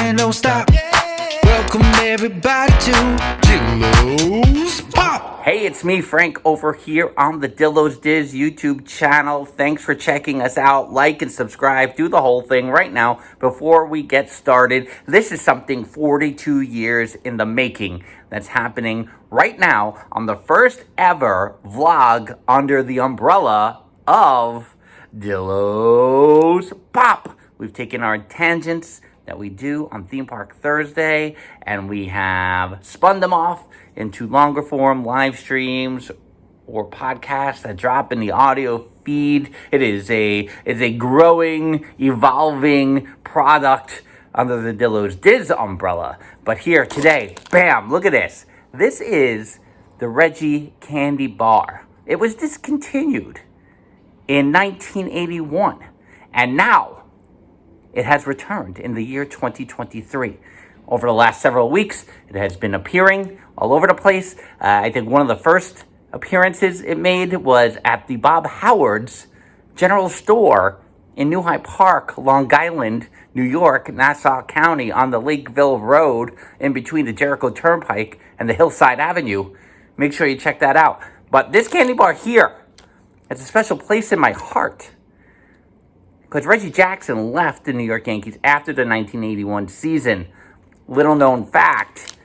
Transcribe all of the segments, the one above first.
and don't stop. Welcome everybody to Dillo's Pop. Hey, it's me, Frank, over here on the Dillo's Diz YouTube channel. Thanks for checking us out. Like and subscribe. Do the whole thing right now before we get started. This is something 42 years in the making that's happening right now on the first ever vlog under the umbrella of Dillo's Pop. We've taken our tangents that we do on Theme Park Thursday, and we have spun them off into longer form live streams or podcasts that drop in the audio feed. It is a growing, evolving product under the Dillo's Diz umbrella. But here today, bam, look at this. This is the Reggie candy bar. It was discontinued in 1981, and now it has returned in the year 2023. Over the last several weeks, it has been appearing all over the place. I think one of the first appearances it made was at the Bob Howard's General Store in New Hyde Park, Long Island, New York, Nassau County, on the Lakeville Road in between the Jericho Turnpike and the Hillside Avenue. Make sure you check that out. But this candy bar here has a special place in my heart, because Reggie Jackson left the New York Yankees after the 1981 season. Little known fact,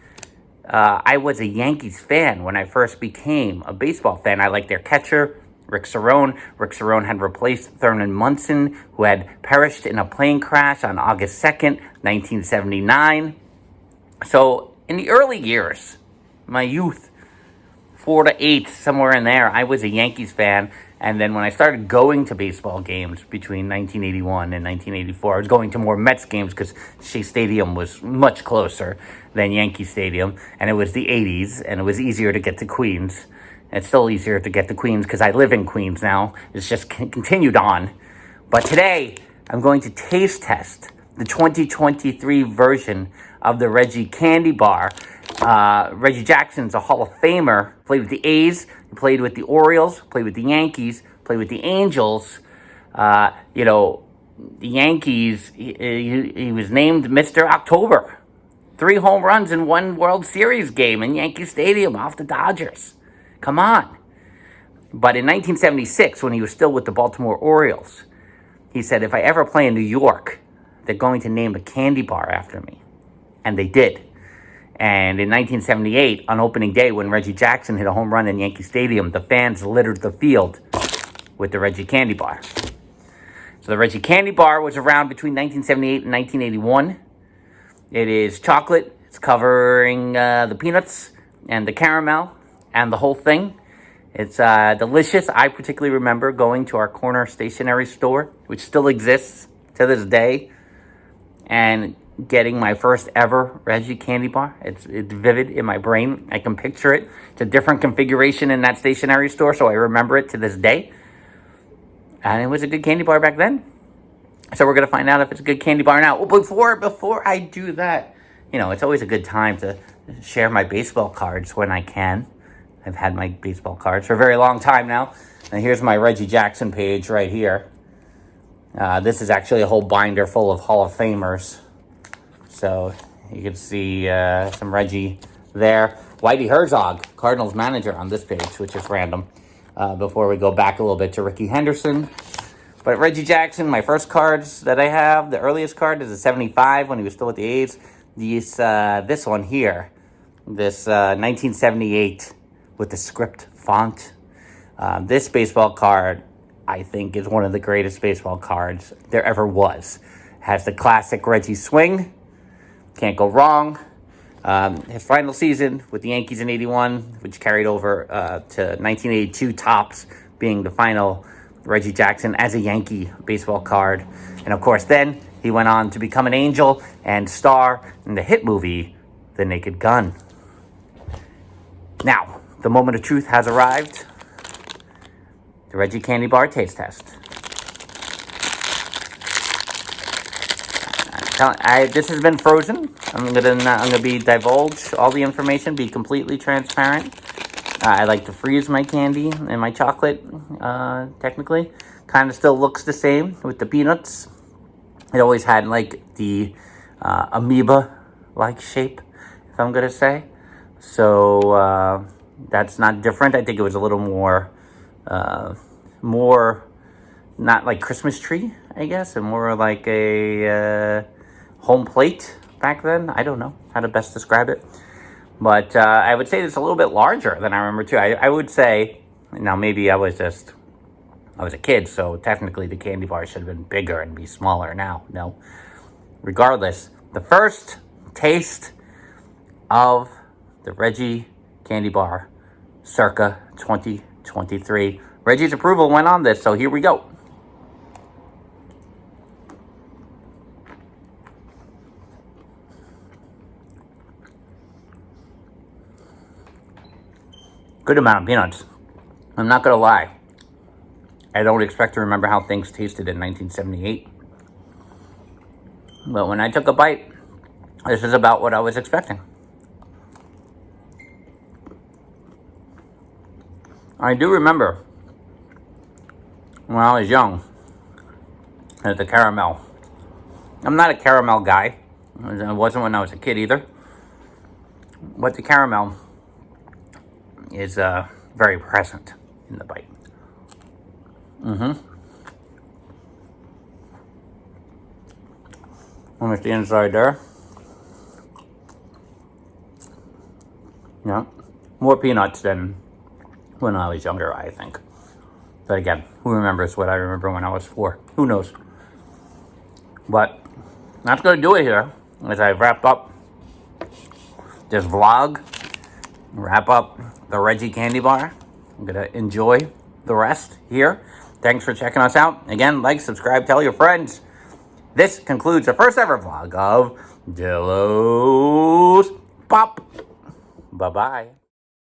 I was a Yankees fan when I first became a baseball fan. I liked their catcher, Rick Cerone. Rick Cerone had replaced Thurman Munson, who had perished in a plane crash on August 2nd, 1979. So in the early years, my youth, 4 to 8, somewhere in there, I was a Yankees fan. And then when I started going to baseball games between 1981 and 1984, I was going to more Mets games because Shea Stadium was much closer than Yankee Stadium. And it was the 80s, and it was easier to get to Queens. And it's still easier to get to Queens because I live in Queens now. It's just continued on. But today, I'm going to taste test the 2023 version of the Reggie candy bar. Reggie Jackson's a Hall of Famer. Played with the A's, he played with the Orioles, played with the Yankees, played with the Angels. The Yankees, he was named Mr. October. 3 home runs in 1 World Series game in Yankee Stadium off the Dodgers. Come on. But in 1976, when he was still with the Baltimore Orioles, he said, if I ever play in New York, they're going to name a candy bar after me. And they did. And in 1978, on opening day, when Reggie Jackson hit a home run in Yankee Stadium, the fans littered the field with the Reggie candy bar. So the Reggie candy bar was around between 1978 and 1981. It is chocolate. It's covering the peanuts and the caramel and the whole thing. It's delicious. I particularly remember going to our corner stationery store, which still exists to this day, and getting my first ever Reggie candy bar. It's vivid in my brain. I can picture it. It's a different configuration in that stationery store, so I remember it to this day. And it was a good candy bar back then. So we're going to find out if it's a good candy bar now. Well, before I do that, it's always a good time to share my baseball cards when I can. I've had my baseball cards for a very long time now. And here's my Reggie Jackson page right here. This is actually a whole binder full of Hall of Famers. So you can see some Reggie there. Whitey Herzog, Cardinals manager, on this page, which is random. Before we go back a little bit to Ricky Henderson. But Reggie Jackson, my first cards that I have, the earliest card is a 75 when he was still with the A's. This one here, this 1978 with the script font. This baseball card, I think, is one of the greatest baseball cards there ever was. Has the classic Reggie swing. Can't go wrong. His final season with the Yankees in 81, which carried over to 1982 Topps, being the final Reggie Jackson as a Yankee baseball card. And of course, then he went on to become an Angel and star in the hit movie, The Naked Gun. Now, the moment of truth has arrived. The Reggie candy bar taste test. This has been frozen. I'm gonna be divulge all the information, be completely transparent. I like to freeze my candy and my chocolate, technically. Kind of still looks the same with the peanuts. It always had like the amoeba-like shape, if I'm gonna say. So that's not different. I think it was a little more, not like Christmas tree, I guess, and more like a home plate back then. I don't know how to best describe it. But I would say it's a little bit larger than I remember, too. I would say, now maybe I was a kid, so technically the candy bar should have been bigger and be smaller now. No. Regardless, the first taste of the Reggie candy bar circa 2023. Reggie's approval went on this, so here we go. Good amount of peanuts. I'm not gonna lie. I don't expect to remember how things tasted in 1978. But when I took a bite, this is about what I was expecting. I do remember when I was young, the caramel. I'm not a caramel guy. I wasn't when I was a kid either. But the caramel is very present in the bite. Almost the inside there. Yeah, more peanuts than when I was younger, I think. But again, who remembers what I remember when I was 4? Who knows? But that's going to do it here as I wrap up this vlog. Wrap up the Reggie candy bar. I'm going to enjoy the rest here. Thanks for checking us out. Again, like, subscribe, tell your friends. This concludes the first ever vlog of Dillo's Pop. Bye-bye.